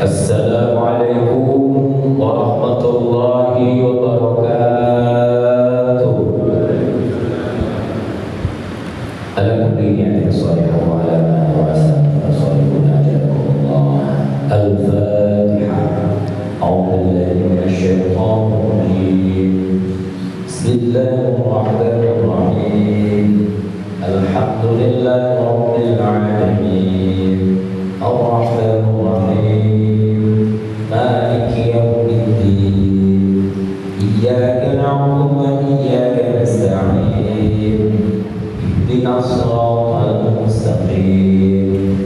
Assalamualaikum warahmatullahi wabarakatuh. Ala kulli ni'matin salihah wa ala ma wasalna salihuna jazakumullah. Al-Fatihah. A'udzu billahi minasy syaithanir rajim. Bismillahirrahmanirrahim. Alhamdulillahi rabbil alamin. Ar-Rahmanir Rahim. Maliki yaumiddin. Iyyaka na'budu wa iyyaka nasta'in. Ihdinas siratal mustaqim.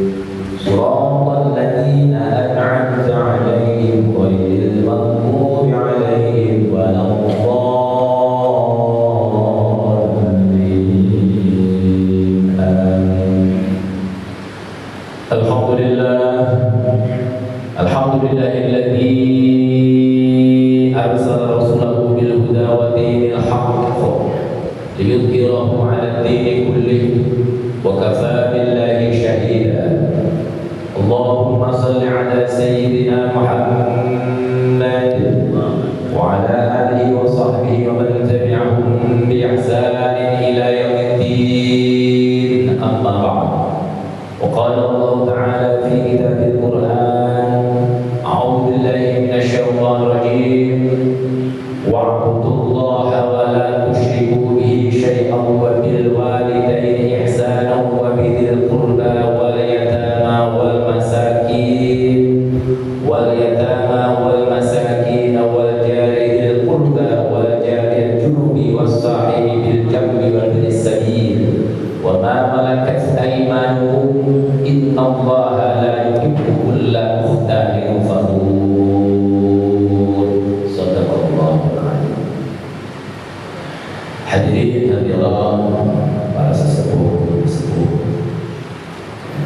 Shiratal ladzina an'amta 'alaihim ghairil maghdubi 'alaihim waladdallin. Amin. Alhamdulillahilladzi arsala rasulahu bil huda wa dinil haqq liyudhhirahu 'ala ad-dini kullihi wa kafaa billahi shahida. Allahumma shalli 'ala sayyidina Muhammad wa 'ala alihi wa sahbihi wa man tabi'ahum bi ihsanin ila yaumiddin. Amma ba'd. وقال الله تعالى في كتاب القرآن: أعوذ بالله من الشيطان الرجيم واعبدوا الله ولا تشركوا به شيئا وبالوالدين إحسانا وبذي القربى واليتامى والمساكين والجار ذي القربى والجار الجنب والصاحب بالجنب وابن السبيل وما ملكت أيمانكم إن الله لا يحب كل مختال فخور. Shadaqallahul Azim. Hadirin hadirat para sesepuh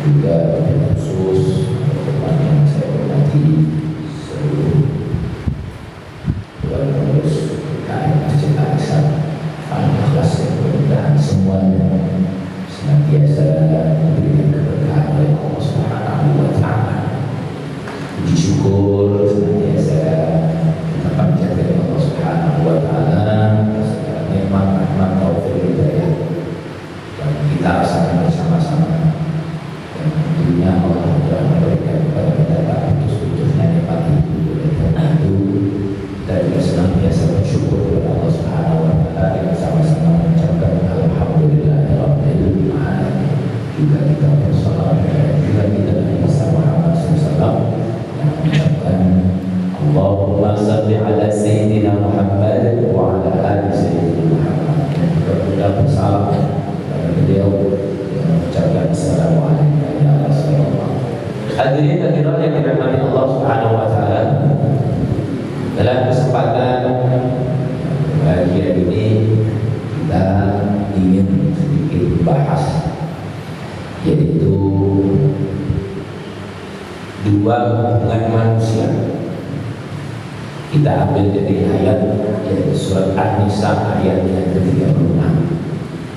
juga khusus teman yang saya hormati seluruh dewan pengurus KM Masjid Al-Ihsan Al-Ikhlas yang mudah-mudahan semuanya senantiasa diberikan keberkahan oleh Allah Subhanahu wa Ta'ala. Puji syukur senantiasa kita panjatkan kepada Allah Subhanahu wa Ta'ala segala nikmat, rahmat, taufik, hidayah yang kita rasakan bersama-sama, dan tentunya Allah telah memberikan kepada kita putus-putusnya nikmat itu. Oleh karena itu kita juga senantiasa bersyukur kepada Allah Subhanahu wa Ta'ala dengan sama-sama mengucapkan alhamdulillahirabbil alamin. Juga kita bersalawat juga kita Nabi Muhammad SAW yang mengucapkan Allahumma salli ala sayyidina Muhammad wa ala ali sayyidina Muhammad. Dan juga kita bersalam kepada beliau yang mengucapkan assalamualaikum ya Rasulullah. Hadirin hadirat yang dirahmati Allah Subhanahu wa Ta'ala, dalam kesempatan bahagia ini kita ingin sedikit bahas, yaitu dua hubungan manusia. Kita ambil dari ayat yaitu surat An-Nisa ayat yang ke-36.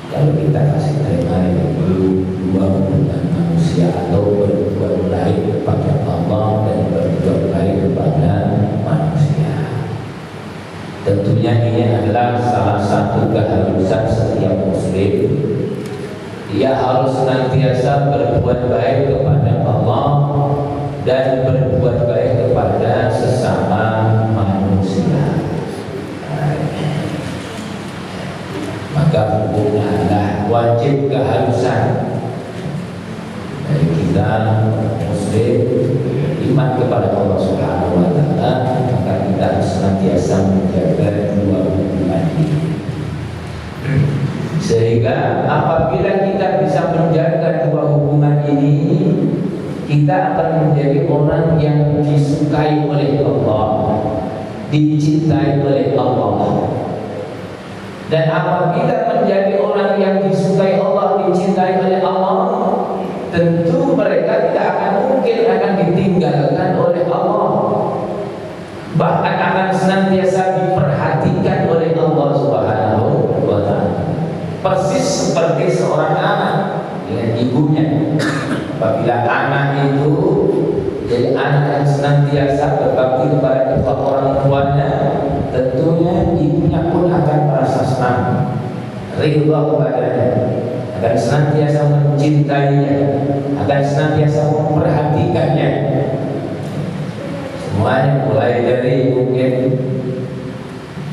Kalau kita kasih tema yaitu dua hubungan manusia atau berbuat baik kepada Allah dan berbuat baik kepada manusia. Tentunya ini adalah salah satu keharusan setiap muslim. Dia harus senantiasa berbuat baik kepada Allah dan berbuat baik kepada sesama manusia. Maka hukumnya adalah wajib keharusan dari kita muslim iman kepada Allah Subhanahu wa Ta'ala, maka kita harus senantiasa menjaga dua hubungan ini. Sehingga apabila kita bisa menjaga dua hubungan ini, kita akan menjadi orang yang disukai oleh Allah, dicintai oleh Allah. Dan apabila menjadi orang yang disukai Allah, dicintai oleh Allah, tentu mereka tidak akan mungkin akan ditinggalkan oleh Allah. Bahkan akan senantiasa diperhatikan oleh Allah Subhanahu wa Ta'ala. Persis seperti seorang anak dengan ibunya. Apabila anak itu Jadi anak yang senantiasa berbakti kepada kedua orang tuanya, tentunya ibunya pun akan merasa senang, ridha kepadanya, akan senantiasa mencintainya, akan senantiasa memperhatikannya. Semuanya mulai dari mungkin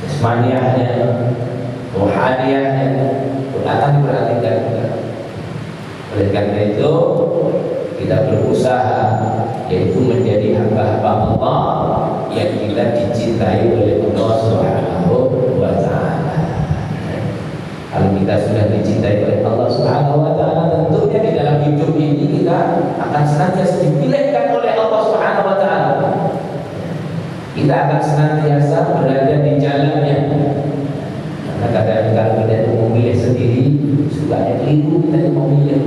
jasmaniahnya, rohaniahnya akan diperhatikan. Oleh karena itu kita berusaha yaitu menjadi hamba-hamba Allah yang kita dicintai oleh Allah Subhanahu wa Ta'ala. Kalau kita sudah dicintai oleh Allah Subhanahu wa Ta'ala, tentunya di dalam hidup ini kita akan senantiasa dipilihkan oleh Allah Subhanahu wa Ta'ala. Kita akan senantiasa berada di jalannya. Karena kadang-kadang kita itu memilih sendiri, sukanya keliru kita itu memilih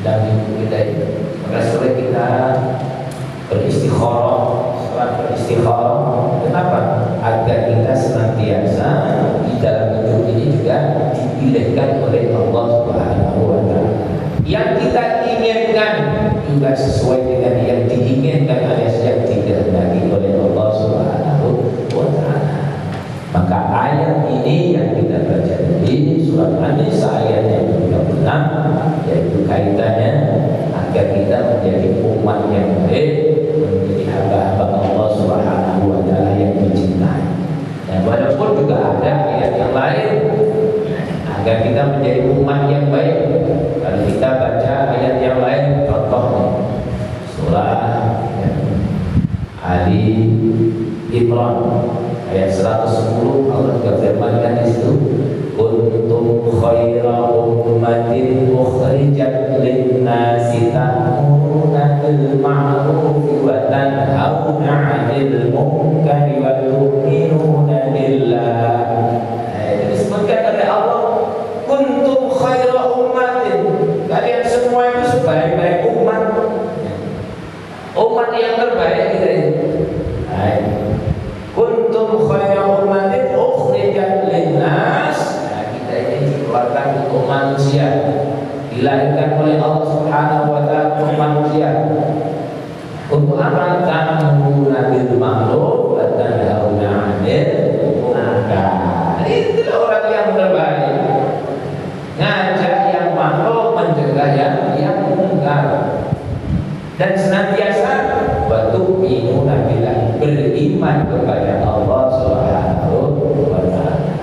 dan hidup kita itu. Maka sore kita beristikharah, sholat beristikharah. Kenapa? Agar kita senantiasa di dalam hidup ini juga dipilihkan oleh Allah Subhanahu wa Ta'ala. Yang kita inginkan juga sesuai dengan yang diinginkan alias yang dikehendaki oleh Allah Subhanahu wa Ta'ala. Maka ayat ini yang kita baca di surat An-Nisa ayat yang 36, yaitu kaitannya agar kita menjadi umat yang baik, menjadi hamba-hamba Allah Subhanahu wa Ta'ala yang dicintai. Dan walaupun juga ada ayat yang lain agar kita menjadi umat yang baik. Kalau kita baca ayat yang lain, contohnya surah Ali Imran ayat 110, Allah juga firmankan di situ, kuntum khaira ummatin ukhrijat lin-nasi ta'muruna bil ma'rufi wa tanhauna 'anil munkari wa tu'minuna billah. Ini disebutkan oleh Allah, kuntum khaira ummatin, kalian semua itu sebaik-baik umat, umat yang terbaik gitu. Kuntum khairu ummatin ukhrijat linnas. Nah, kita ini dikeluarkan untuk manusia, dilahirkan oleh Allah Subhanahu wa Ta'ala untuk manusia. Untuk apa? Ta'muruna bil ma'ruf wa tanhauna 'anil munkar. Itulah orang yang terbaik. Ngajak yang ma'ruf, mencegah yang munkar. Dan senantiasa wa tu'minuna billah, beriman kepada Allah Subhanahu wa Ta'ala.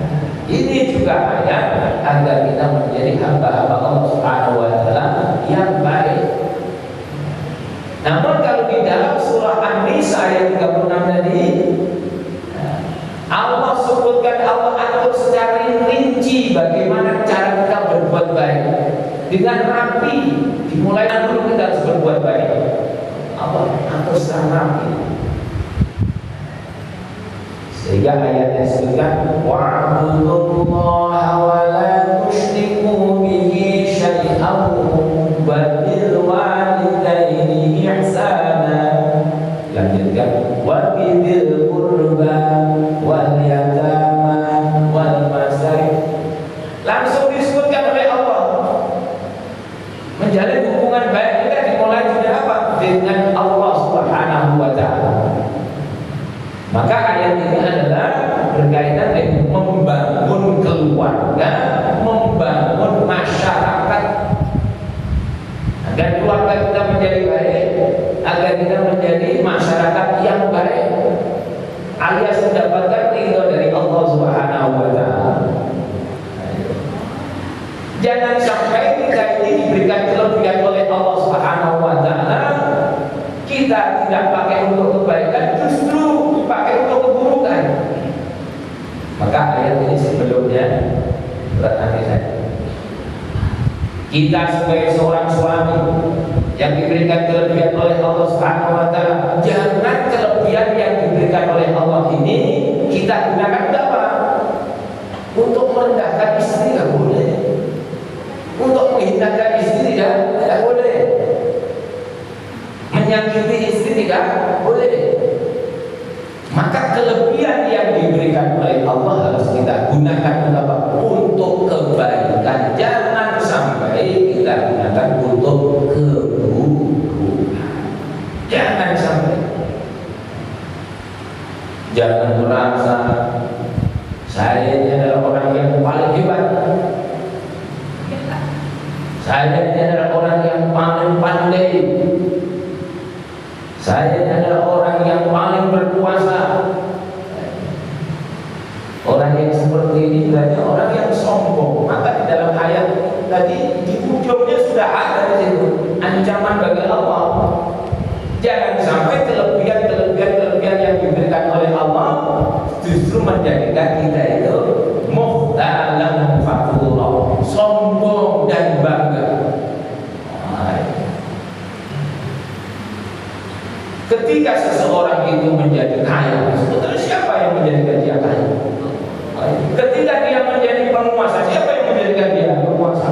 Ini juga ayat agar kita menjadi hamba-hamba Allah Subhanahu wa Ta'ala yang baik. Namun kalau di dalam surah An-Nisa ayat 36 tadi, Allah sebutkan, Allah atur secara rinci bagaimana cara kita berbuat baik dengan rapi. Dimulai dulu kita harus berbuat baik. Allah atur secara rapi. Sehingga ayat yang disebutkan wa'budullaha wa la tusyriku bihi syai'an wa bil walidaini ihsana. Lanjutkan wa bidil qurba wal yatama wal masakin. Langsung disebutkan oleh Allah menjalin hubungan baik kita dimulai dengan apa? Dengan Allah Subhanahu wa Ta'ala. Maka ayat ini adalah berkaitan dengan membangun keluarga, membangun masyarakat agar keluarga kita menjadi baik, agar kita menjadi masyarakat yang baik, alias mendapatkan ridho dari Allah Subhanahu wa Ta'ala. Jangan sampai kita ini diberikan kelebihan oleh Allah Subhanahu wa Ta'ala, kita tidak pakai untuk kebaikan, justru dipakai untuk keburukan. Maka ayat ini sebelumnya berarti kita sebagai seorang suami yang diberikan kelebihan oleh Allah Subhanahu wa Ta'ala, jangan kelebihan yang diberikan oleh Allah ini kita gunakan apa? Untuk merendahkan istri, tidak boleh. Untuk menghinakan istri, tidak boleh. Menyakiti istri, tidak boleh. Maka kelebihan yang diberikan oleh Allah harus kita gunakan untuk kebaikan. Jangan sampai kita gunakan untuk keburukan. Jangan Ketika seseorang itu menjadi kaya, sebetulnya siapa yang menjadikan dia kaya? Ketika dia menjadi penguasa, siapa yang menjadikan dia penguasa?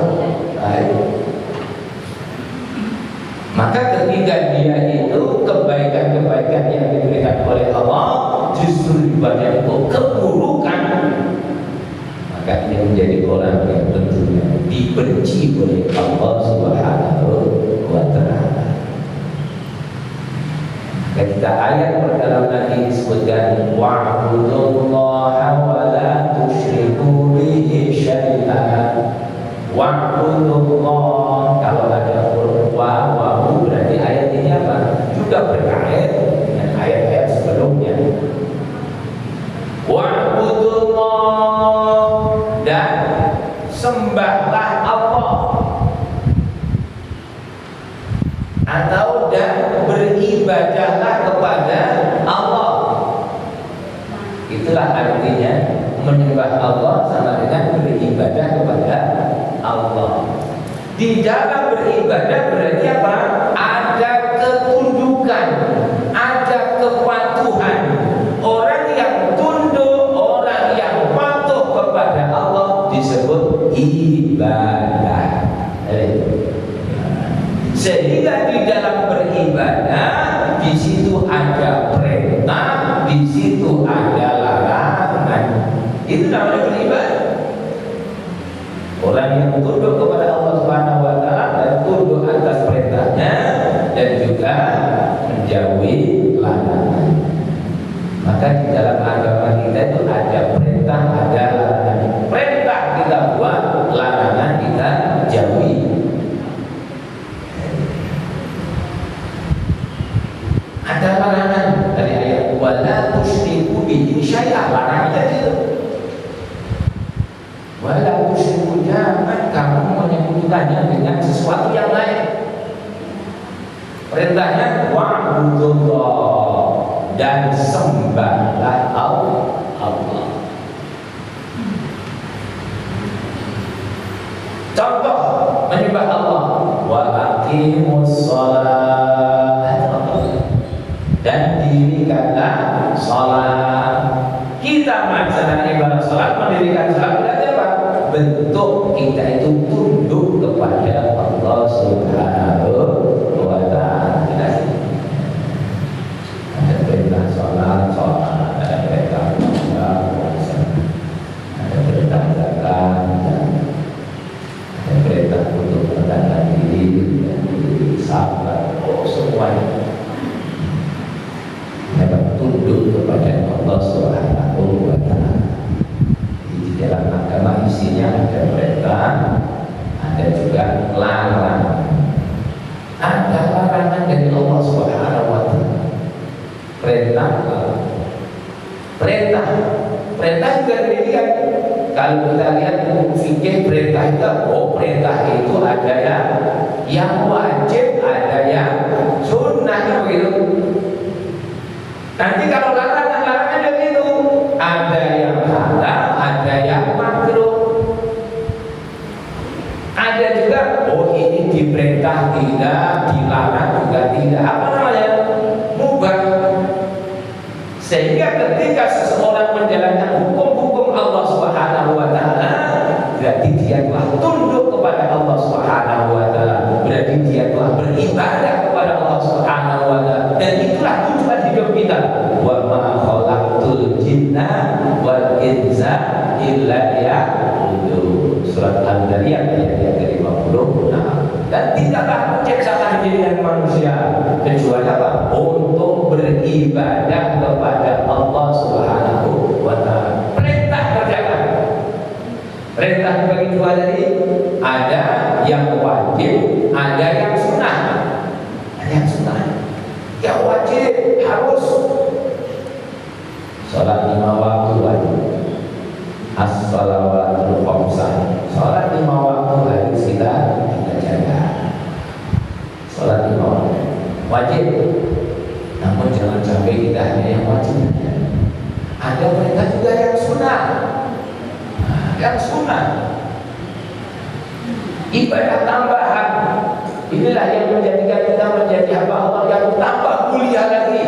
Maka ketika dia itu kebaikan-kebaikan yang diberikan oleh Allah justru dibaca untuk keburukan, maka dia menjadi orang yang tentunya dibenci oleh Allah Subhanahu wa Ta'ala. Ketika ayat pertama tadi disebutkan wa'budullaha wa la tusyriku bihi syai'an. Wa'budullah, kalau ada huruf wa'u berarti ayat ini apa? Juga berkait dengan ayat-ayat sebelumnya. Wa'budullah, dan sembahlah Allah, atau dan beribadahlah kepada Allah. Itulah artinya menyembah Allah sama dengan beribadah kepada Allah. Di dalam beribadah berarti apa? Ada ketundukan, ada kepatuhan. Orang yang tunduk, orang yang patuh kepada Allah disebut ibadah. Sehingga di dalam beribadah di situ ada perintah, di situ ada larangan. Itu namanya beribadah. Orang yang tunduk kepada Allah Subhanahu wa Ta'ala dan tunduk atas perintahnya dan juga menjauhi larangan. Maka di dalam agama kita itu ada perintah, ada larangan. Perintah kita buat, larangan kita jauhi. Ada larangan dari ayat wala tusyriku bihi syai'an, larangannya itu. Wala tusyriku, jangan kamu menyekutukannya dengan sesuatu yang lain. Perintahnya wa'budullah, dan sembahlah Allah. Contoh menyembah Allah, wa aqimus shalah, dan dirikanlah salat. Kita melaksanakan ibadah salat, mendirikan salat berarti apa? Bentuk kita itu tunduk kepada Allah Subhanahu wa Ta'ala. Ada perintah salat, ada perintah puasa, ada perintah zakat, ada perintah untuk menahan diri dan diri sabar. Semuanya memang tunduk kepada Allah Subhanahu wa Ta'ala. Di dalam agama isinya ada perintah, ada juga larangan. Ada larangan dari Allah Subhanahu wa Ta'ala. Perintah juga demikian. Kalau kita lihat buku fikih, perintah itu, perintah itu ada yang wajib, ada yang sunnah, begitu. Nanti kalau larangan dari itu ada yang halal, ada yang makruh. Ada juga ini diperintah tidak, dilarang juga tidak. Apa namanya? Mubah. Sehingga ketika seseorang menjalankan hukum-hukum Allah Subhanahu wa Ta'ala, berarti dia telah tunduk kepada Allah Subhanahu wa Ta'ala. Berarti dia telah beribadah kepada Allah Subhanahu wa Ta'ala. Dan itulah tujuan hidup kita. Wa ma khalaqtul jinna wal insa illa liya'budun. Surat Al-Dariyat ayat ke-50. Dan tidaklah menciptakan diri dan manusia kecuali apa? Untuk beribadah kepada Allah Subhanahu wa Ta'ala. Perintah kerjakan. Perintah bagi dua tadi, ada yang wajib, ada yang sunnah. Ada yang sunnah. Yang wajib harus sholat 5 waktu wajib. As-shalawatul khamsah. Sholat 5 waktu harus kita jaga. Sholat 5 waktu wajib. Namun jangan sampai kita hanya yang wajib. Ada perintah juga yang sunnah. Yang sunnah, ibadah tambahan, Inilah yang menjadikan kita menjadi hamba Allah yang tambah mulia lagi.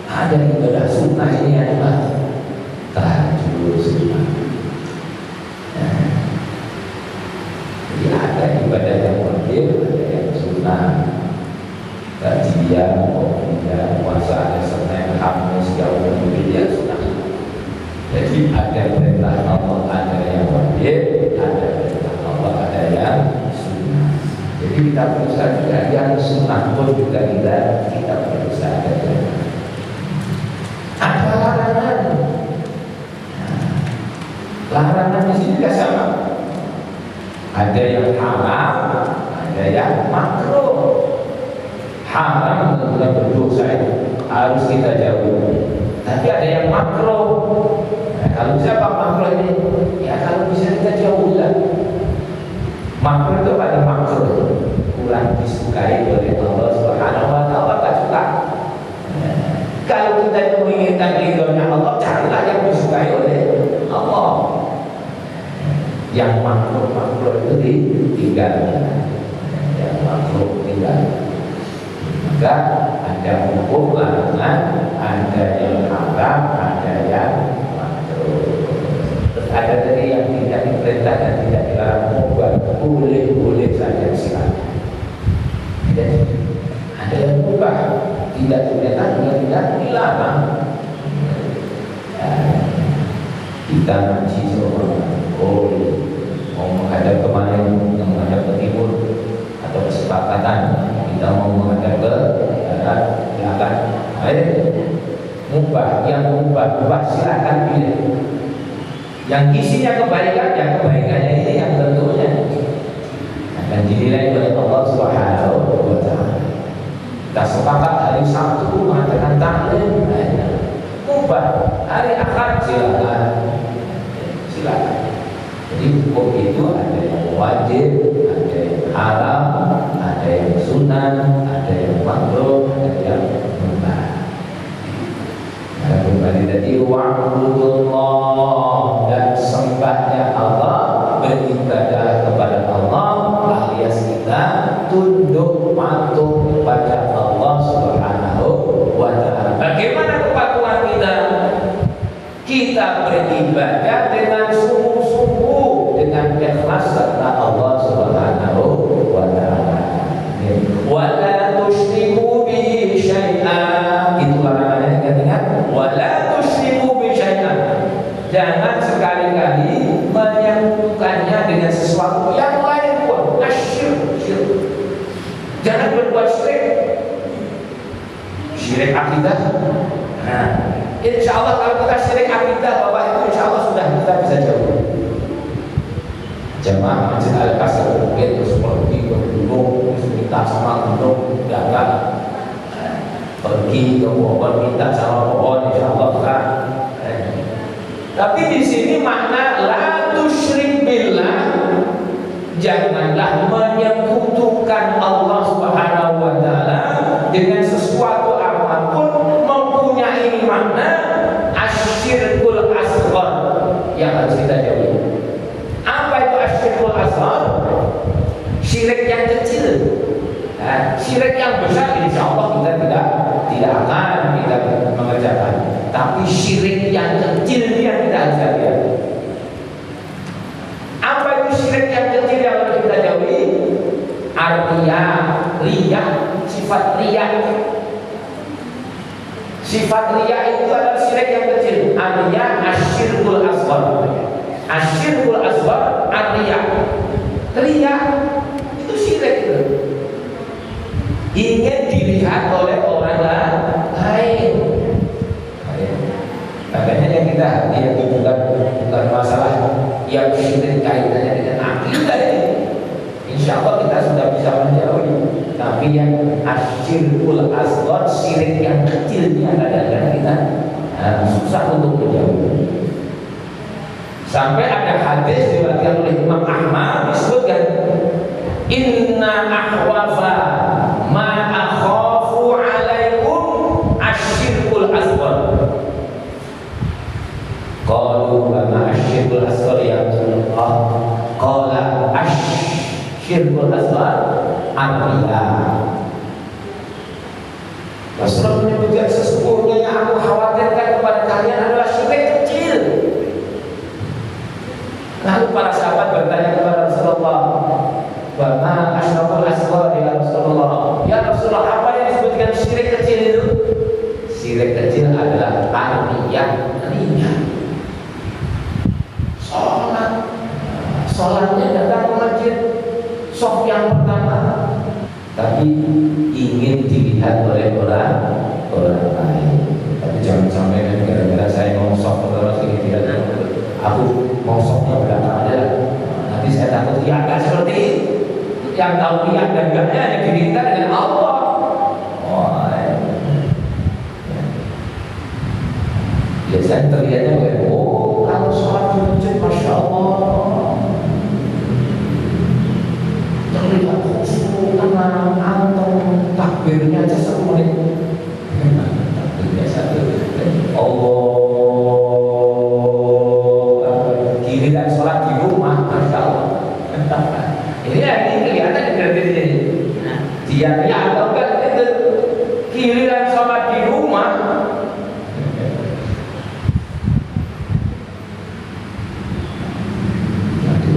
Ada ibadah sunnah ini adalah tahajud sunnah. Jadi ada ibadah yang wajib, ada yang sunnah. Kajian, puasa, ada Senin, Kamis, jauh yang sunnah. Jadi ada perintah Allah, ada yang wajib, ada perintah Allah, ada yang sunnah. Jadi kita berusaha juga yang sunnah pun juga kita berusaha ada. Ada larangan. Larangan di sini juga sama. Ada yang haram, ada yang makruh. Haram benar-benar berdosa harus kita jauhi. Tapi ada yang makruh. Nah, kalau siapa makruh ini? Ya kalau bisa kita jauhi lah. Makruh itu pada makruh kurang disukai oleh Allah Subhanahu wa taala, tak suka. Kalau kita menginginkan ridhonya Allah, carilah yang disukai oleh Allah. Yang makruh itu ditinggal. Yang makruh tinggal. Maka ada hukum larangan, ada yang haram, ada yang makruh. Terus ada tadi yang tidak diperintah dan tidak dilarang, boleh saja silakan. Jadi ada yang mubah, tidak diperintah, tidak dilarang. Kita ngaji seorang mau menghadap kemana, menghadap ke timur atau kesepakatan kita mau menghadap ke barat, silakan. Mubah, yang mubah silakan pilih. Yang isinya kebaikan, ya kebaikannya ini yang tentunya akan dinilai oleh Allah Subhanahu wa taala. Kita sepakat hari Sabtu mengadakan taklim, mubah. Hari Ahad silakan. Jadi hukum itu ada yang wajib, ada yang haram, ada yang sunnah, ada yang makruh, ada yang mubah. Nah, kembali tadi wa'budullah, dan sembahnya Allah, beribadah kepada Allah, alias kita tunduk patuh kepada Allah Subhanahu wa taala. Bagaimana kepatuhan kita? Kita beribadah dengan sungguh-sungguh, dengan ikhlas karena Allah Subhanahu wa taala. Wala tusyriku bihi syai'an. Itu larangannya, ingat-ingat. Wala tusyriku bihi syai'an. Jangan sekali-kali menyekutukannya dengan sesuatu yang lain pun. Asyirk. Jangan berbuat syirik. Syirik akidah. Nah, insya Allah kalau kita syirik akidah, Bapak itu insya Allah sudah kita bisa jauh. Jemaah Masjid Al-Kasar mungkin terus pergi ke gunung, terus minta sama gunung, enggak. Pergi ke pohon, minta sama pohon, insya Allah kan. Tapi di sini makna la tusyrik billah, janganlah menyekutukan Allah Subhanahu wa taala dengan sesuatu apapun, mempunyai makna asyirkul asghar yang harus kita jauhi. Apa itu asyirkul asghar? Syirik yang kecil. Nah, syirik yang besar insya Allah kita tidak akan kita mengerjakan. Tapi syirik yang kecil yang kita harus hati-hati. Apa itu syirik yang kecil yang harus kita jauhi? Riya, sifat riya. Sifat riya itu adalah syirik yang kecil. Riya asyirkul asghar. Asyirkul asghar riya. Riya itu syirik itu. Ingin dilihat oleh orang lain. Makanya yang kita hati-hati bukan masalah yang syirik kaitannya dengan akidah ini. Insya Allah kita sudah bisa menjauhi. Tapi yang asyirkul asghar, syirik yang kecil ini kadang-kadang kita susah untuk menjauhi. Sampai ada hadis diriwayatkan oleh Imam Ahmad disebutkan, inna ahwafa ma akhafu alaikum asyirkul asghar. Qalu wa ma asyirkul asghar ya Rasulullah? Qala asyirkul asghar Artinya Rasulullah menyebut yang sesungguhnya yang aku khawatirkan kepada kalian adalah syirik kecil. Lalu para sahabat bertanya kepada Rasulullah, "Wa ma asyraful asghar ya Rasulullah?" Ya Rasulullah, apa yang disebutkan syirik kecil itu? Syirik kecil adalah arti yang ringan. Sholatnya datang ke masjid soft yang pertama, tapi ingin dilihat oleh orang lain. Tapi jangan sampai kan gara-gara saya mau soft terus ini tidak, aku mau softnya belakang aja. Nanti saya takut ya nggak seperti itu. Yang tahu lihat dan enggaknya hanya diri kita dengan Allah. Biasanya terlihatnya kayak, oh kalau sholat di masjid, masya Allah, terlihat khusyuk, tenang, anteng, takbirnya aja 1 menit. Takbirnya 1, Allah, giliran sholat di rumah, masya Allah. Ini kelihatan berarti ini. Dia atau kan itu giliran sholat di rumah.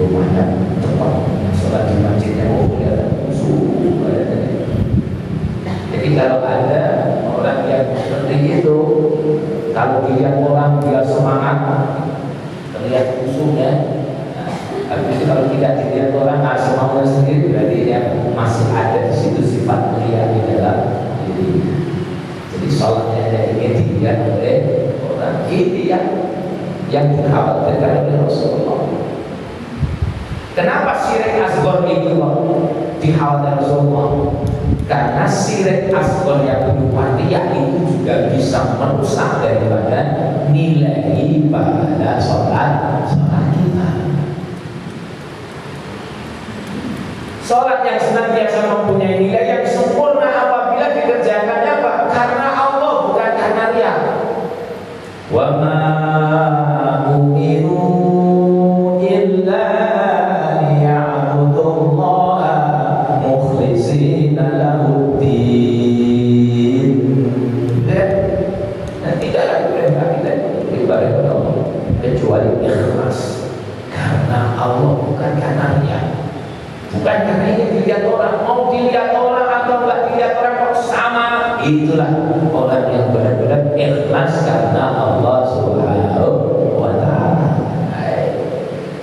Rumahnya cepat, sholat di masjidnya kelihatan khusyuk. Jadi kalau ada orang yang seperti itu, kalau dilihat orang dia semangat, terlihat khusyuknya. Tapi kalau tidak dilihat orang semangatnya sendiri, berarti dia masih ada di situ sifat mulia di dalam diri. Jadi sholatnya ingin dilihat oleh orang ini yang dikhawatirkan oleh Rasulullah. Kenapa syirik asghar itu dikhawatirkan Rasulullah? Karena syirik asghar yang berupa riya itu juga bisa merusak daripada nilai ibadah sholat kita. Sholat yang senantiasa mempunyai nilai yang sempurna apabila dikerjakannya apa? Karena Allah, bukan karena riya. Wa ma umiru illa kecuali ikhlas karena Allah, bukan karena riya, bukan karena ini dilihat orang. Mau dilihat orang atau enggak dilihat orang kok sama, itulah orang yang benar-benar ikhlas karena Allah Subhanahu wa Ta'ala.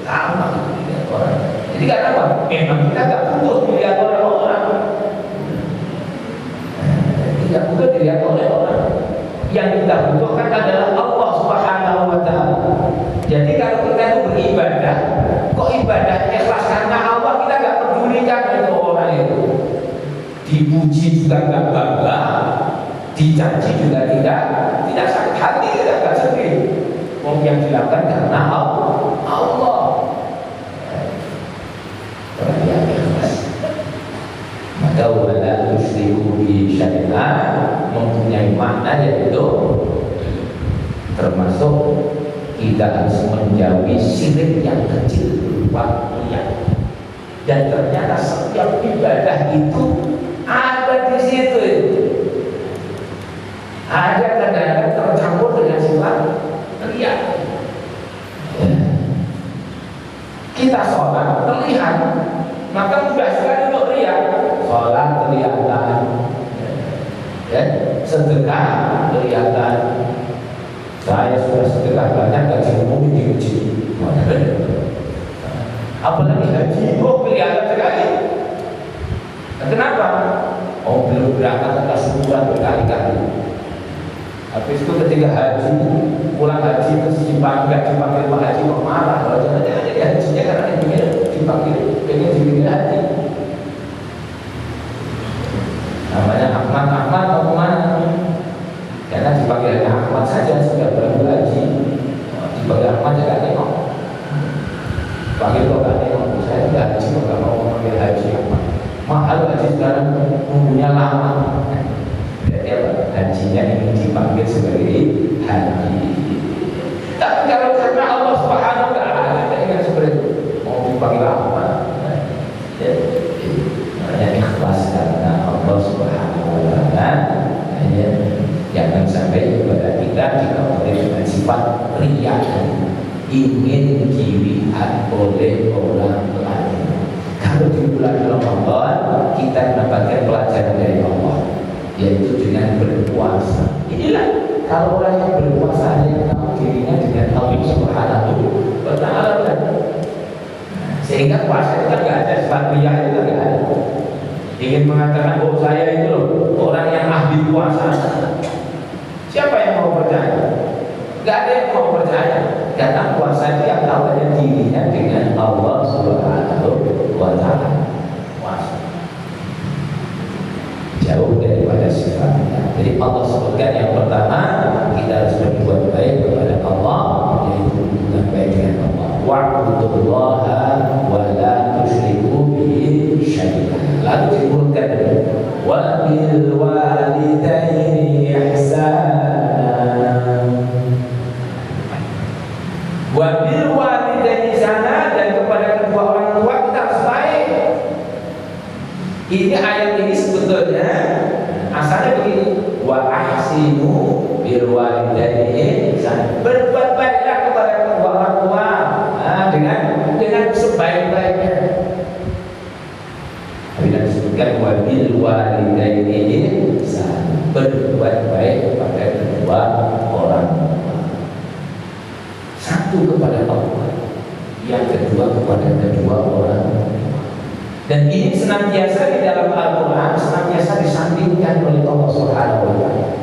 Sama dilihat orang. Jadi karena apa? Memang kita enggak butuh dilihat oleh orang, tidak butuh dilihat oleh orang. Yang kita butuhkan adalah Allah Subhanahu wa Ta'ala. Jadi kalau kita itu beribadah, kok ibadahnya ikhlas karena Allah, kita nggak pedulikan itu orang itu. Dipuji juga nggak bangga, dicaci juga tidak sakit hati, tidak sedih. Mau yang dilakukan karena Allah. Orang yang ikhlas. Maka wala tusyriku bi syai'an mempunyai makna yaitu termasuk kita harus menjauhi syirik yang kecil berupa riya. Dan ternyata setiap ibadah itu ada di situ. Ada kadang-kadang tercampur dengan sifat riya. Kita sholat terlihat, maka mudah sekali untuk riya. Sholat kelihatan, sedekah kelihatan. Saya sudah sedekah banyak, gaji umum diuji. Apalagi haji, kelihatan sekali. Kenapa? Belum berangkat ke syukuran berkali-kali. Habis itu ketika haji, pulang haji terus dipanggil Pak Haji kok marah. Kalau jangan jadi hajinya karena dia dipanggil, pengen dibikin haji. Namanya Ahmad mau kemana? Karena dipanggil Ahmad saja sudah berlalu haji. Dipanggil Ahmad jangan tengok. Panggil kok gak tengok. Saya tidak haji kok gak mau memanggil haji Ahmad. Mahal haji sekarang, nunggunya lama. Berarti apa? Hajinya ingin dipanggil sebagai haji. Tapi kalau karena Allah Subhanahu wa Ta'ala, kita ingat seperti itu. Mau dipanggil Ahmad. berulang lagi. Kalau di bulan Ramadan kita mendapatkan pelajaran dari Allah, yaitu dengan berpuasa. Inilah kalau orang yang berpuasa yang tahu dirinya dengan Allah Subhanahu wa Ta'ala. Sehingga puasa itu kan nggak ada sifat riya, itu nggak ada. Ingin mengatakan bahwa saya itu loh orang yang ahli puasa. Siapa yang mau percaya? Gak ada yang mau percaya. Karena puasa itu yang tahu hanya dirinya dengan Allah Subhanahu wa Ta'ala. Puasa jauh daripada sifatnya. Jadi Allah sebutkan yang pertama, kita harus berbuat baik kepada Allah, yaitu berbuat baik dengan Allah. Wa'budullaha wa la tusyriku bihi syai'an. Lalu disebutkan wa bil walidaini ihsana. Wa bil walidaini ihsana, dan kepada kedua orang tua kita harus baik. Ini ayat ini sebetulnya asalnya begini, wa ahsinu bil walidaini ihsana. Berbuat baiklah kepada kedua orang tua dengan sebaik-baiknya. Bila disebutkan wa bil walidaini ihsana, berbuat baik kepada kedua orang tua. Satu kepada Allah, yang kedua kepada kedua orang tua. Dan ini senantiasa di dalam Al-Quran, senantiasa disandingkan oleh Allah Subhanahu wa Ta'ala.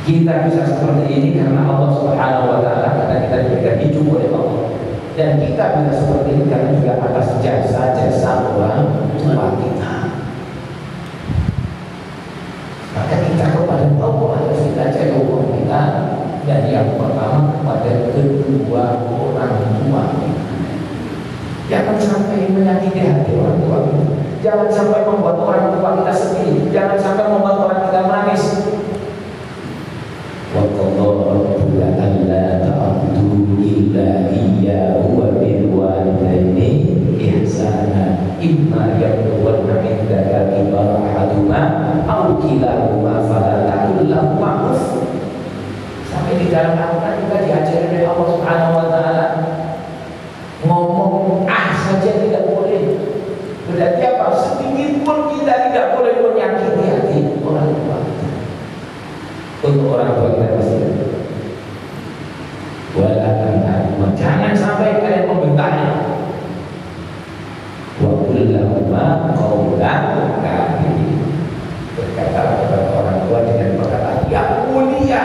Kita bisa seperti ini karena Allah Subhanahu wa Ta'ala, karena kita diberikan hidup oleh Allah. Dan kita bisa seperti ini karena juga atas jasa-jasa orang tua kita. Maka kita kepada Allah harus kita cari Allah kita. Dan yang pertama kepada kedua orang tua kita. Jangan sampai menyakiti hati orang tua kita. Jangan sampai membuat orang tua kita sedih. Jangan sampai membuat orang kita menangis. Wa qadara rabbuka alla ta'budu illa iyyahu wa bil walidayni ihsana imma yablughanna indaka kibara ahaduhuma aw kilahuma fala taqul lahumā uff. Sampai di dalam Al-Quran juga diajari oleh Allah Subhanahu wa Ta'ala, ngomong saja tidak boleh. Berarti apa? Sedikit pun kita tidak boleh menyakiti hati orang tua kita. Untuk orang tua kita pasti. Walaupun jangan sampai kalian membentaknya. Wa qul lahumā qawlan karīman. Berkata kepada orang tua dengan perkataan yang mulia,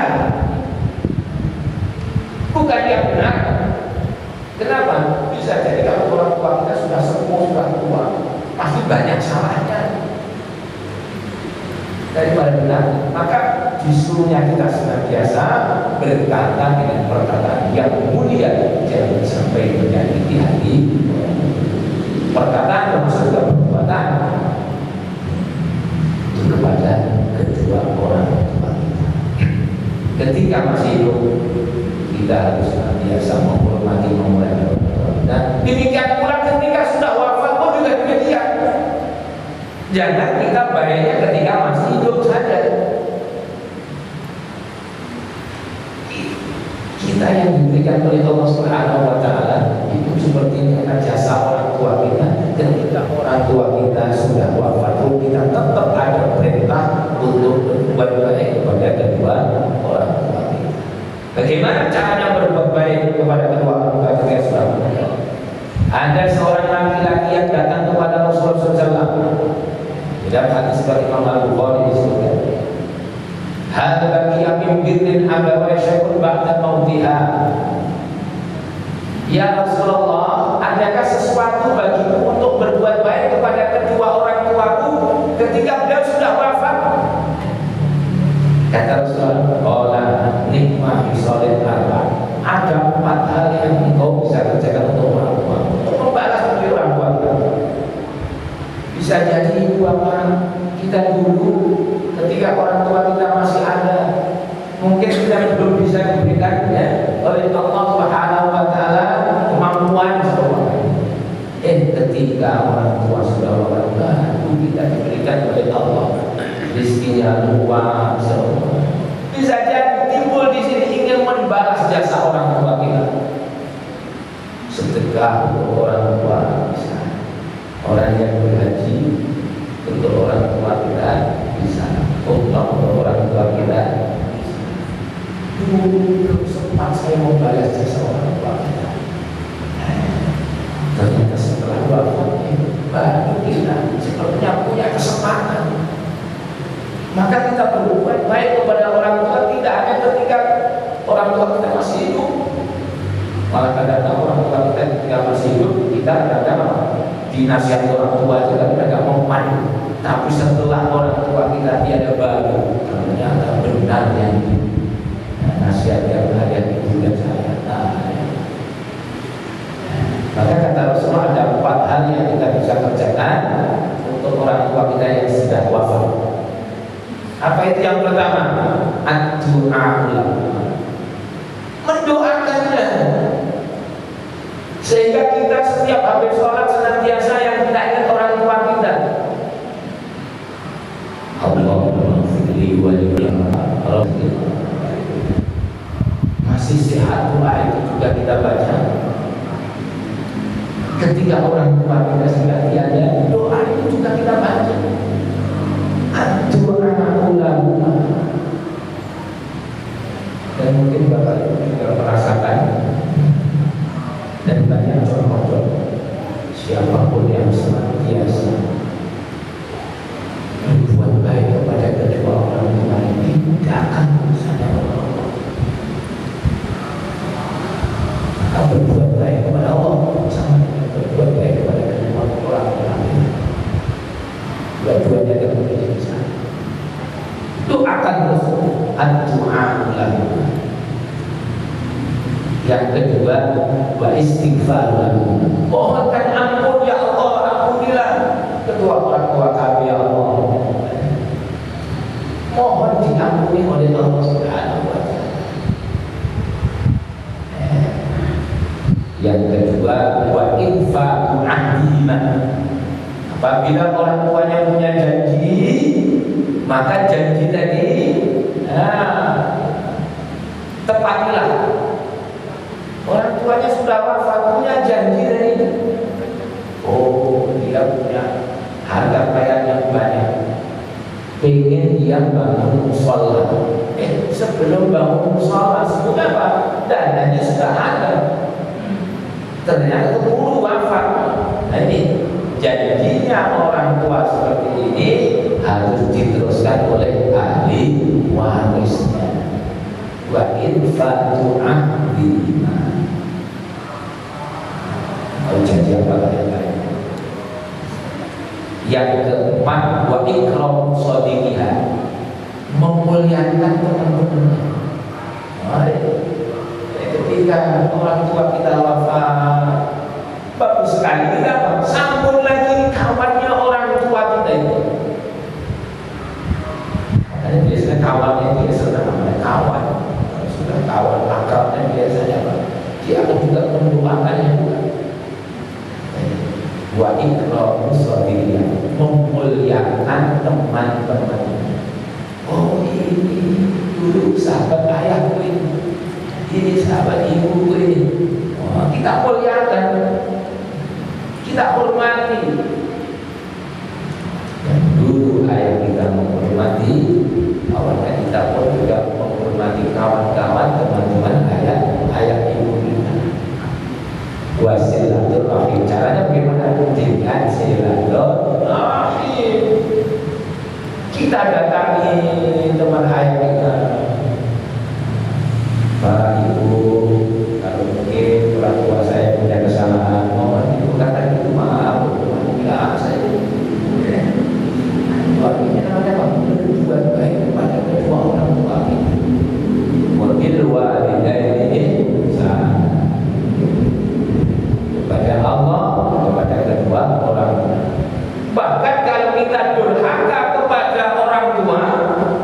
bukan yang benar. Kenapa? Bisa jadi kalau orang tua kita sudah sepuh, sudah tua, pasti banyak salahnya daripada benar. Maka disuruhnya kita senantiasa berkata dengan perkataan yang mulia, jangan sampai menyakiti hati. Perkataan termasuk juga perbuatan itu kepada kedua orang tua kita. Ketika masih hidup, kita harus biasa menghormati orang tua. Dan demikian pula ketika sudah wafat pun juga demikian. Jangan kita baiknya ketika masih hidup saja. Kita yang diberikan oleh Allah Subhanahu wa Ta'ala itu seperti ini karena jasa orang tua kita. Ketika orang tua kita sudah wafat pun kita tetap ada perintah untuk berbuat baik kepada kedua orang tua kita. Bagaimana caranya berbuat baik kepada kedua orang tua kita sudah meninggal? Ada seorang laki-laki yang datang kepada Rasulullah SAW. Dalam hadis seperti Imam Al-Bukhari disebutkan, hadza baqiya min birrin abawa syai'un ba'da mautiha. Ya Rasulullah, adakah sesuatu bagiku untuk berbuat baik kepada kedua orang tuaku ketika beliau sudah wafat? Kata Rasulullah, qala nikmah bisolid arba. Ada 4 hal yang engkau bisa kerjakan untuk orang tua, untuk membalas budi orang tua kita. Bisa jadi ibu bapak kita dulu ketika orang tua kita masih ada, mungkin kita belum bisa diberikan oleh Allah Subhanahu wa Ta'ala kemampuan semua. Ketika orang tua sudah wafat, kita diberikan oleh Allah rizkinya luas semua. Bisa jadi timbul di sini ingin membalas jasa orang tua kita. sedekah untuk orang tua bisa, orang yang berhaji untuk orang tua kita bisa, untuk orang tua kita bisa. Dulu sempat saya mau balas jasa orang tua kita, ternyata setelah wafatnya baru kita sepertinya punya kesempatan. Maka kita berbuat baik kepada orang tua tidak hanya ketika orang tua kita masih hidup, malah kadang-kadang orang tua kita ketika masih hidup kita kadang-kadang dinasihati orang tua juga kita nggak mau maju, tapi setelah orang tua kita tiada baru ternyata benar yang nasihat yang ada di juga saya. Maka kata Rasulullah ada 4 hal yang kita bisa kerjakan untuk orang tua kita yang sudah wafat. Apa itu yang pertama? Ad-du'a, mendoakannya, sehingga kita setiap habis sholat senantiasa yang kita ingat orang tua kita. Allahumma firli wa li masih sehat doa itu juga kita baca. Ketika orang tua kita sudah tiada, doa itu juga kita baca. Ad-du'a ulama. Dan mungkin Bapak Ibu juga merasakan dan banyak contoh-contoh siapapun yang senantiasa berbuat baik kepada kedua orang tua ini tidak akan berusaha Allah. Maka berbuat baik kepada Allah sama dengan berbuat baik kepada kedua orang tua ini. Dua-duanya akan menjadi besar. Doakan terus ad-du'a lahum. Yang kedua, wa istighfar lahum. Mohonkan ampun ya Allah, ampunilah kedua orang tua kami ya Allah. Mohon diampuni oleh Allah Subhanahu wa taala. Yang kedua, wa infaqu ahdihima. Apabila orang tuanya punya janji, maka janji tadi tepatilah. Orang tuanya sudah wafat, punya janji tadi. Oh, dia punya harta kekayaan yang banyak, pengen dia bangun musola. Sebelum bangun musola, sebelum apa? Dananya sudah ada. Ternyata keburu wafat. Nah ini janjinya orang tua seperti ini harus diteruskan oleh ahli warisnya. Wa infaqu ahdihima. Janji apa yang lain? Yang keempat, wa ikram shadiqiha, memuliakan teman-temannya. Ketika orang tua kita wafat, bagus sekali kita sambung lagi kawannya orang tua kita itu. Makanya biasanya kawannya dia senang namanya kawan. Sudah kawan akrabnya biasanya dia akan juga mendoakannya juga. Wa ikram shadiqiha, memuliakan teman-teman. Oh ini dulu sahabat ayahku ini sahabat ibuku ini. Oh, kita muliakan, kita hormati. Dan dulu ayah kita menghormati, kawan kita pun juga menghormati kawan-kawan teman-teman ayah ibu kita. Wasilaturrahim, caranya bagaimana? Dengan silaturahim. Kita datangi teman ayah kita, Pak Ibu, kalau mungkin orang tua saya punya kesalahan, mohon Ibu kata itu maaf, ya saya artinya namanya apa? Berbuat baik kepada kedua orang tua kita. Mungkin walidaini ihsan, kepada Allah, kepada kedua orang tua. Bahkan kalau kita durhaka kepada orang tua,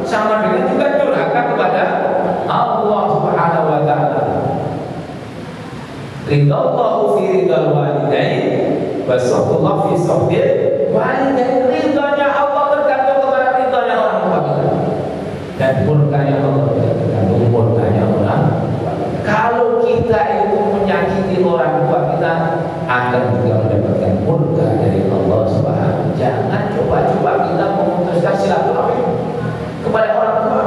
sama dengan juga durhaka kepada Allah Subhanahu wa taala. Ridallahu fi ridal walidain wa sakhallahu fi sakhil walidain. Ridanya Allah tergantung kepada ridanya orang tua kita, dan murkanya Allah tergantung murkanya orang tua. Kalau kita itu menyakiti orang tua kita, akan juga mendapatkan murka dari Allah Subhanahu. Jangan coba-coba kita memutuskan silaturahmi kepada orang tua.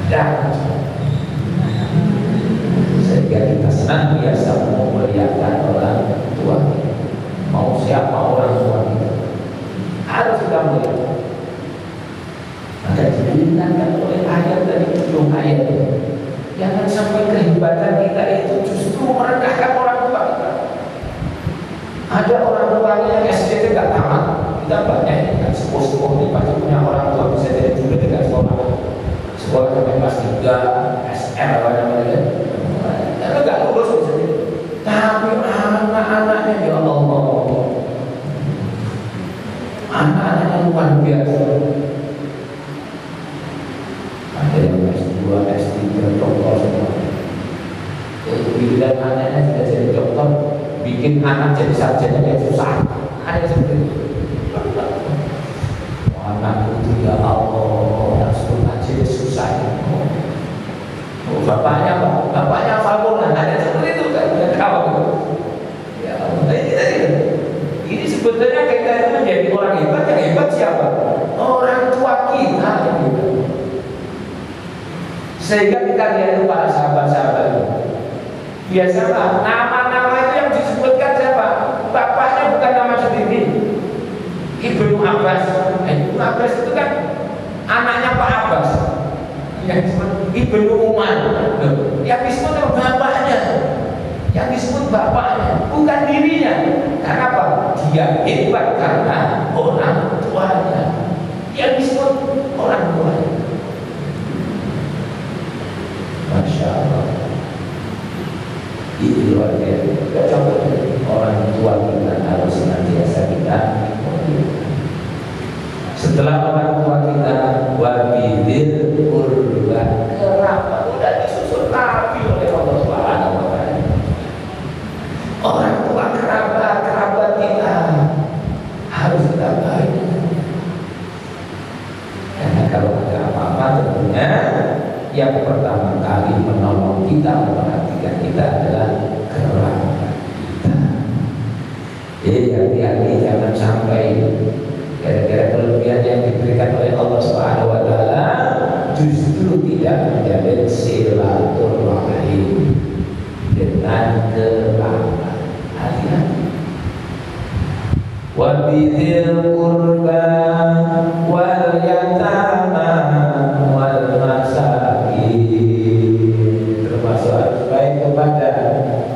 Jangan. Sehingga kita senantiasa memuliakan orang tua. Mau siapa orang tua kita, harus kita muliakan. Maka diperintahkan oleh ayat dari ujung ayat. Jangan sampai kehebatan kita itu justru merendahkan orang tua kita. Ada orang tuanya yang SDT gak tamat, kita banyak ini kan sepuh-sepuh ini pasti punya orang tua bisa jadi dulu dengan sekolah sampai kelas 3 SM apa namanya, karena gak lulus bisa jadi. Tapi anak-anaknya ya Allah, anak-anaknya luar biasa. Ada yang S2, S3, doktor semua. Bila anaknya sudah jadi doktor, bikin anak jadi sarjana yang susah. Ada yang seperti itu. Anakku itu ya Allah, sekolah jadi susah. Bapaknya apa? Bapaknya Falcon. Ada yang seperti itu kan? Kawan itu. Ya Allah, ini sebetulnya kita itu menjadi orang hebat. Yang hebat siapa? Orang tua kita. Sehingga kita lihat itu para sahabat-sahabat biasalah nama-nama itu yang disebutkan siapa? Bapaknya bukan nama sendiri. Ibnu Abbas. Ibnu Abbas itu kan anaknya Pak Abbas. Yang disebut Ibnu Umar. Yang disebut bapaknya. Yang disebut bapaknya, bukan dirinya. Karena apa? Dia hebat karena orang tuanya. Yang disebut orang tuanya. Masya Allah. Itu luar biasa. Contoh orang tua kita harus senantiasa kita. Setelah orang tua kita wabidir kurba, kerabat udah disusun rapi oleh Allah Subhanahu wa Ta'ala. Orang tua kerabat kita harus kita baik. Karena kalau ada apa-apa tentunya yang pertama kali menolong kita, memperhatikan kita adalah kerabat kita. Jadi hati-hati jangan sampai gara-gara kelebihan yang diberikan oleh Allah Subhanahu wa Ta'ala justru tidak menjalin silaturahmi dengan kerabat. Hati-hati. Wa bidzil qurba wal yatama wal masakin, termasuk harus baik kepada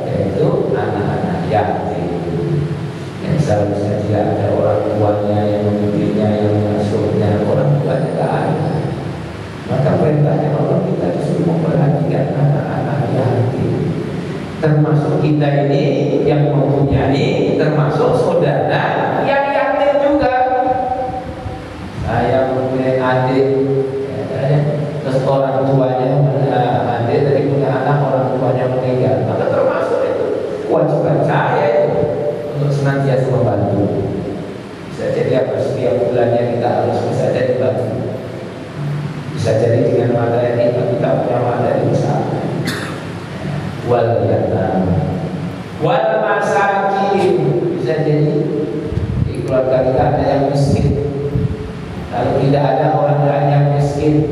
yaitu anak-anak yatim yang seharusnya tidak ada orang tuanya yang mendidiknya, yang mengasuhnya, orang tuanya tidak ada. Maka perintahnya Allah kita disuruh memperhatikan anak-anak yatim. Termasuk kita ini yang mempunyai, termasuk saudara yang yatim juga. Saya mempunyai adik, terus orang tuanya adik dari punya anak, orang tuanya meninggal, maka termasuk itu kewajiban saya itu untuk senantiasa membantu. Bisa jadi apa, setiap bulannya kita harus bisa jadi bantu. Bisa jadi dengan materi kita punya materi besar. Wal yatama wal masakin, bisa jadi di keluarga kita ada yang miskin. Kalau tidak ada orang lain yang miskin,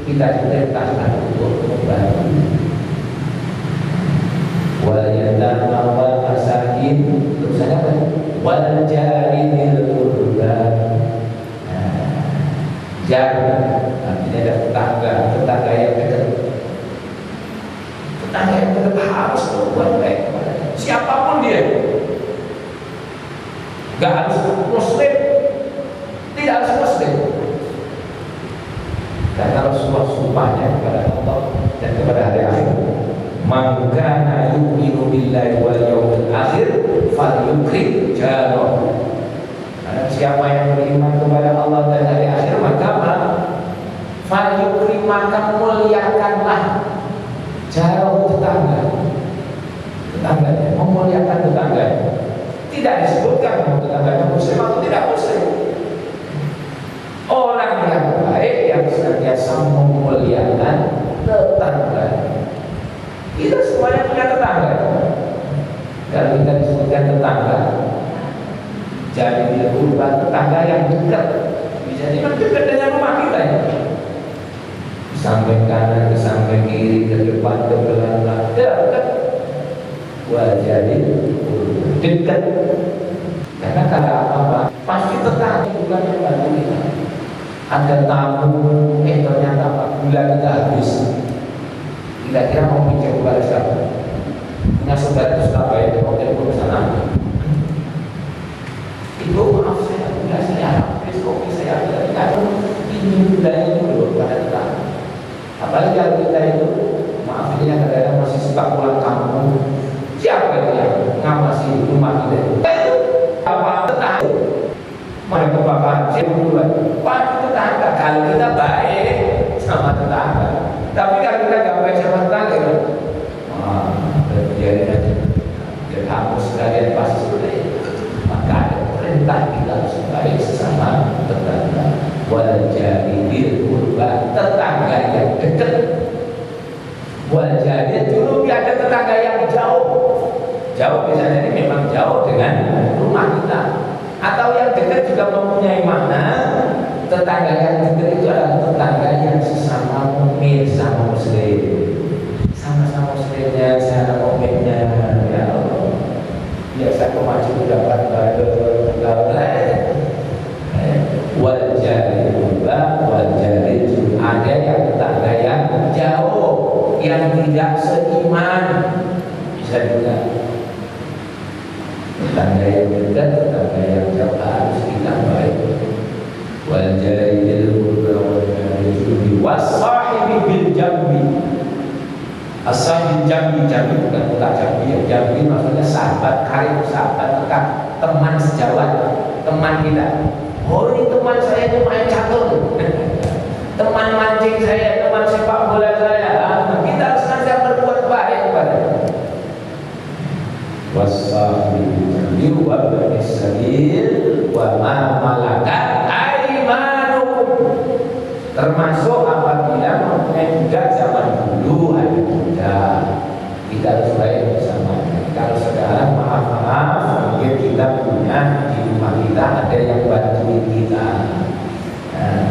kita diperintahkan untuk membantu. Wal yatama wal masakin, terusannya apa? Wal jarinil qurba. Jar artinya ada tetangga yang dekat. Tetangga yang dekat harus berbuat baik kepada siapapun dia. Gak harus muslim, tidak harus muslim. Karena Rasulullah sumpahnya kepada Allah dan kepada hari akhir, man kana yu'minu billahi wal yawmil akhir falyukrim jarahu. Karena siapa yang beriman kepada Allah dan hari akhir, maka falyukrim, maka muliakanlah jarahu, tetangganya, memuliakan tetangganya. Tidak disebutkan mau tetangganya muslim atau tidak muslim. Orang yang baik yang senantiasa memuliakan tetangga. Kita semuanya punya tetangga. Jadi kurban tetangga yang dekat, bisa dekat dengan rumah kita ya. Samping kanan, ke samping kiri, ke depan, ke belakang, dekat. Jadi dekat. Karena kalau apa-apa pasti tetangga bukan yang bantu kita. Ada tamu, ternyata apa? Gula kita habis. Kira-kira mau pinjam kepada siapa? Punya saudara itu Surabaya, mau telepon ke sana. Ibu maaf saya gula saya habis, kopi saya tidak pinjam gulanya dulu pada kita. Apalagi kalau kita itu maaf ini yang kadang-kadang masih suka pulang kampung. Siapa itu yang ngawasi rumah kita itu? Apa tetangga? Mereka bapak saya duluan. Pasti tetangga. Kalau kita baik sama tetangga, tapi kalau kita nggak baik sama tetangga, biarin aja. Jadi kamu sekalian pasti sudah. Maka ada perintah kita harus baik sesama tetangga. Wajah bil kurba, tetangga yang dekat. Wajah dulu ada tetangga yang jauh. Jauh misalnya ini memang jauh dengan rumah kita, atau yang dekat juga mempunyai makna. Tetangga yang dekat itu adalah tetangga yang sesama mukmin, sama muslim, sama-sama muslimnya, saya mukminnya. Ya Allah, biasa kemaju dapat bareng. Wajah juga, wajah itu ada yang tetangga yang jauh, yang tidak seiman, bisa juga. Tetangga yang dekat, tetangga yang jauh harus kita baik. Wajahil wajahil wasahibi bil jambi. As-sahib jambi, jambi bukan bukan jambi. Jambi maksudnya sahabat karib, sahabat dekat, teman sejawat, teman kita. Oh ini teman saya itu main catur, teman mancing saya, teman sepak bola saya. Kita harus senantiasa berbuat baik kepada. Wassalamualaikum warahmatullahi wa malakat aymanukum. Termasuk apabila mempunyai budak zaman dulu ada budak, kita harus baik bersama. Kalau sekarang maaf mungkin kita punya di rumah kita ada yang bantuin kita.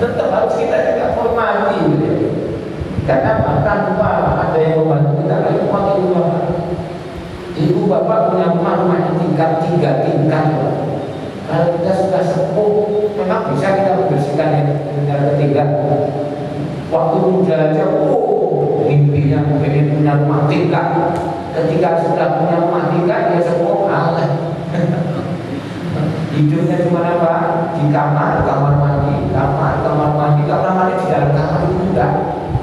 Tetap harus kita juga hormati, karena tanpa ada yang membantu kita kalau pakai rumah. Ibu bapak punya rumah tingkat 3 tingkat. Kalau kita sudah sepuh, memang bisa kita membersihkan yang ketiga. Waktu muda aja, mimpinya pengen punya rumah tingkat. Ketika sudah punya rumah tingkat, dia sepuh kalah. Hidupnya cuma apa? Di kamar, kamar mandi, kamar mandi, kamar mandi di dalam kamar itu enggak.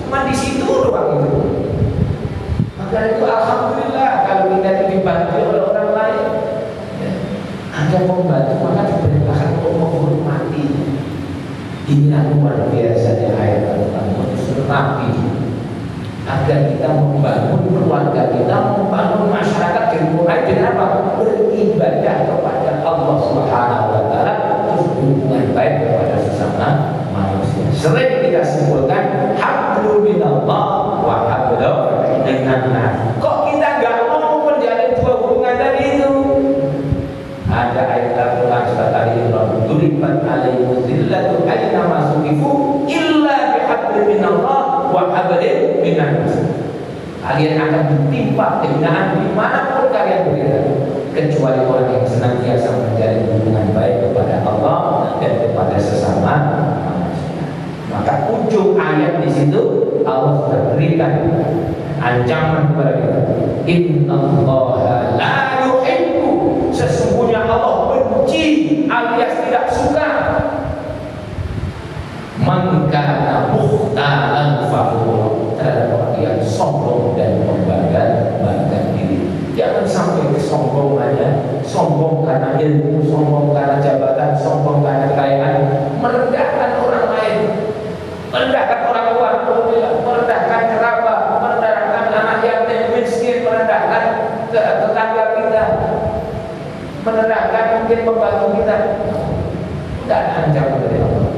Cuma di situ doang itu. Maka itu alhamdulillah kalau kita itu dibantu oleh orang lain. Ya. Ada pembantu maka diperintahkan untuk menghormati. Ini luar biasanya ayat Al-Quran Nabi agar kita membangun keluarga kita, membangun masyarakat dimulai dengan apa? Beribadah kepada Allah Subhanahu wa taala, terus hubungan baik kepada sesama manusia. Sering kita simpulkan hablum minallah wa hablum minan nas. Kok kita enggak mau menjalin dua hubungan tadi itu? Ada ayat Al-Quran surat Al-Imran, "Duribat alaihim zillatu aina masukifu illa bihablin minallah wa hablin minan nas." Kalian akan ditimpa kehinaan dimanapun kalian berada, kecuali orang yang senantiasa menjalin hubungan baik kepada Allah dan kepada sesama manusia. Maka ujung ayat di situ Allah sudah berikan ancaman kepada kita. Innallaha la yuhibbu, sesungguhnya Allah benci alias tidak suka man kana mukhtalan fakhura, terhadap orang yang sombong dan membanggakan diri. Jangan sampai kesombongannya, sombong karena ilmu, sombong karena jabatan, sombong karena kekayaan, merendahkan orang lain, merendahkan orang tua, merendahkan kerabat, merendahkan anak yatim miskin, merendahkan tetangga kita, merendahkan mungkin pembantu kita. Tidak ada ancaman dari Allah.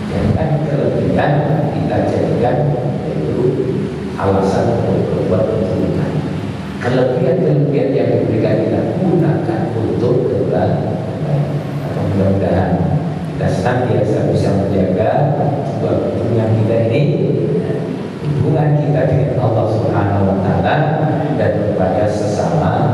Jangan kelebihan kita jadikan itu alasan untuk berbuat keburukan. Kelebihan kelebihan yang diberikan kita gunakan untuk kebaikan. Atau mudah-mudahan kita senantiasa bisa menjaga hubungan kita ini, hubungan kita dengan Allah Subhanahu wa Ta'ala dan kepada sesama